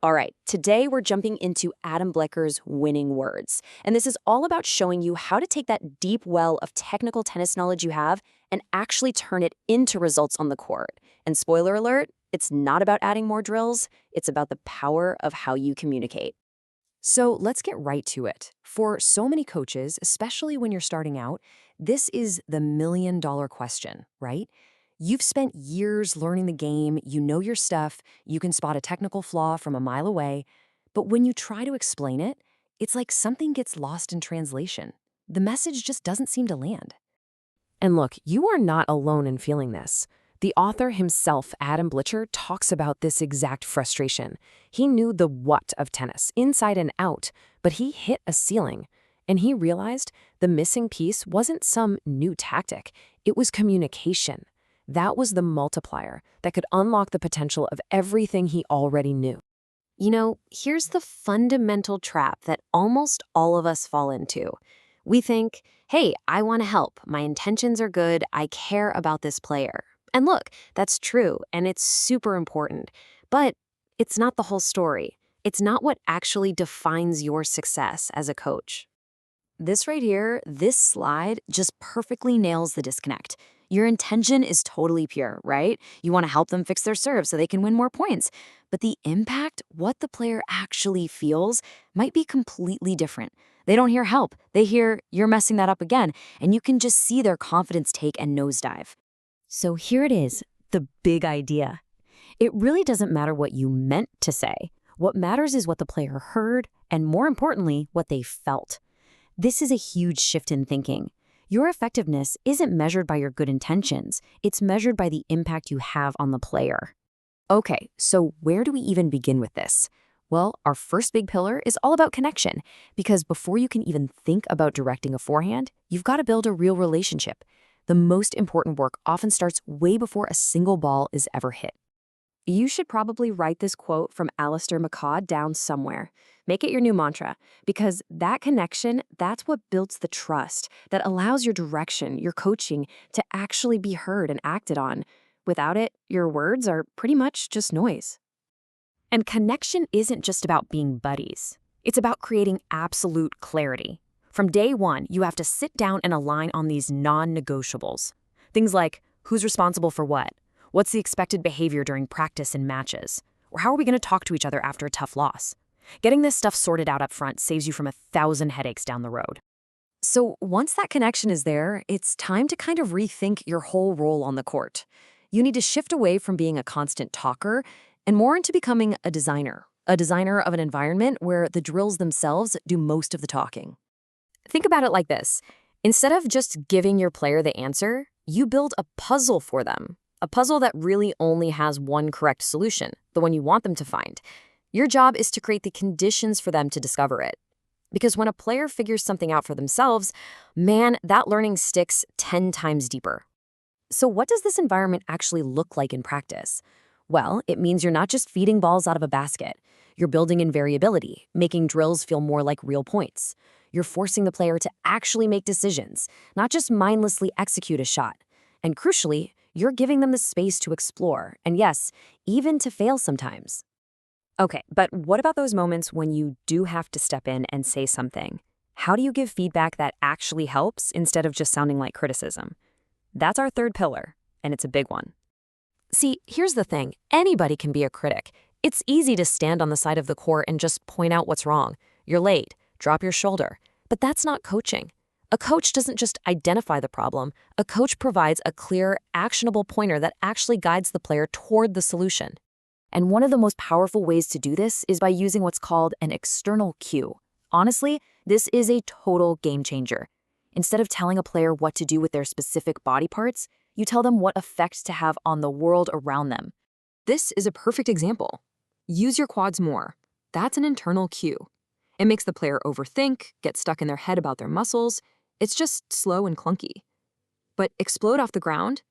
All right, today we're jumping into Adam Blecker's winning words. And this is all about showing you how to take that deep well of technical tennis knowledge you have and actually turn it into results on the court. And spoiler alert, it's not about adding more drills, it's about the power of how you communicate. So let's get right to it. For so many coaches, especially when you're starting out, this is the million-dollar question, right? You've spent years learning the game, you know your stuff, you can spot a technical flaw from a mile away, but when you try to explain it, it's like something gets lost in translation. The message just doesn't seem to land. And look, you are not alone in feeling this. The author himself, Adam Blitcher, talks about this exact frustration. He knew the what of tennis, inside and out, but he hit a ceiling. And he realized the missing piece wasn't some new tactic, it was communication. That was the multiplier that could unlock the potential of everything he already knew. You know, here's the fundamental trap that almost all of us fall into. We think, hey, I want to help. My intentions are good. I care about this player. And look, that's true, and it's super important. But it's not the whole story. It's not what actually defines your success as a coach. This right here, this slide, just perfectly nails the disconnect. Your intention is totally pure, right? You want to help them fix their serve so they can win more points. But the impact, what the player actually feels, might be completely different. They don't hear help. They hear, you're messing that up again, and you can just see their confidence take and nosedive. So here it is, the big idea. It really doesn't matter what you meant to say. What matters is what the player heard, and more importantly, what they felt. This is a huge shift in thinking. Your effectiveness isn't measured by your good intentions. It's measured by the impact you have on the player. Okay, so where do we even begin with this? Well, our first big pillar is all about connection, because before you can even think about directing a forehand, you've got to build a real relationship. The most important work often starts way before a single ball is ever hit. You should probably write this quote from Alistair McCaw down somewhere. Make it your new mantra, because that connection, that's what builds the trust that allows your direction, your coaching, to actually be heard and acted on. Without it, your words are pretty much just noise. And connection isn't just about being buddies. It's about creating absolute clarity. From day one, you have to sit down and align on these non-negotiables. Things like, who's responsible for what? What's the expected behavior during practice and matches? Or how are we going to talk to each other after a tough loss? Getting this stuff sorted out up front saves you from 1,000 headaches down the road. So once that connection is there, it's time to kind of rethink your whole role on the court. You need to shift away from being a constant talker and more into becoming a designer of an environment where the drills themselves do most of the talking. Think about it like this. Instead of just giving your player the answer, you build a puzzle for them. A puzzle that really only has one correct solution, the one you want them to find. Your job is to create the conditions for them to discover it. Because when a player figures something out for themselves, man, that learning sticks 10 times deeper. So what does this environment actually look like in practice? Well, it means you're not just feeding balls out of a basket. You're building in variability, making drills feel more like real points. You're forcing the player to actually make decisions, not just mindlessly execute a shot. And crucially, you're giving them the space to explore, and yes, even to fail sometimes. Okay, but what about those moments when you do have to step in and say something? How do you give feedback that actually helps instead of just sounding like criticism? That's our third pillar, and it's a big one. See, here's the thing. Anybody can be a critic. It's easy to stand on the side of the court and just point out what's wrong. You're late. Drop your shoulder. But that's not coaching. A coach doesn't just identify the problem. A coach provides a clear, actionable pointer that actually guides the player toward the solution. And one of the most powerful ways to do this is by using what's called an external cue. Honestly, this is a total game changer. Instead of telling a player what to do with their specific body parts, you tell them what effect to have on the world around them. This is a perfect example. Use your quads more. That's an internal cue. It makes the player overthink, get stuck in their head about their muscles. It's just slow and clunky. But explode off the ground,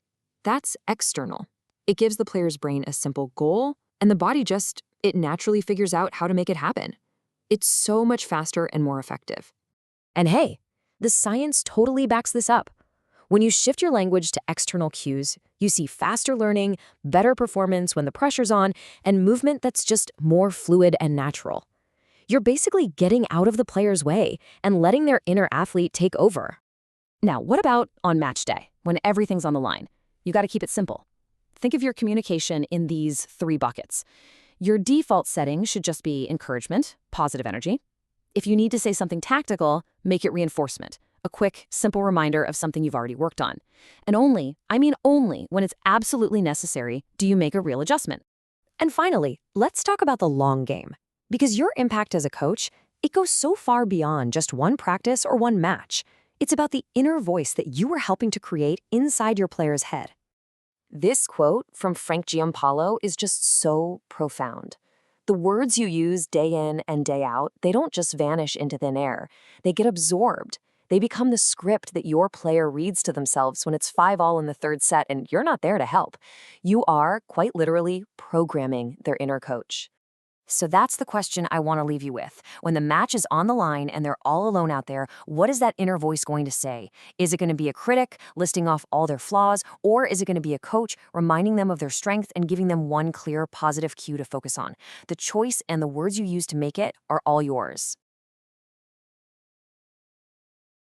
that's external. It gives the player's brain a simple goal, and the body it naturally figures out how to make it happen. It's so much faster and more effective. And hey, the science totally backs this up. When you shift your language to external cues, You see faster learning, better performance when the pressure's on, and movement that's just more fluid and natural. You're basically getting out of the player's way and letting their inner athlete take over. Now, what about on match day, when everything's on the line? You got to keep it simple. Think of your communication in these 3 buckets. Your default setting should just be encouragement, positive energy. If you need to say something tactical, make it reinforcement, a quick, simple reminder of something you've already worked on. And only, I mean only, when it's absolutely necessary, do you make a real adjustment. And finally, let's talk about the long game. Because your impact as a coach, it goes so far beyond just one practice or one match. It's about the inner voice that you are helping to create inside your player's head. This quote from Frank Giampaolo is just so profound. The words you use day in and day out, they don't just vanish into thin air. They get absorbed. They become the script that your player reads to themselves when it's 5-all in the 3rd set and you're not there to help. You are, quite literally, programming their inner coach. So that's the question I want to leave you with. When the match is on the line and they're all alone out there, what is that inner voice going to say? Is it going to be a critic listing off all their flaws, or is it going to be a coach reminding them of their strength and giving them one clear, positive cue to focus on? The choice and the words you use to make it are all yours.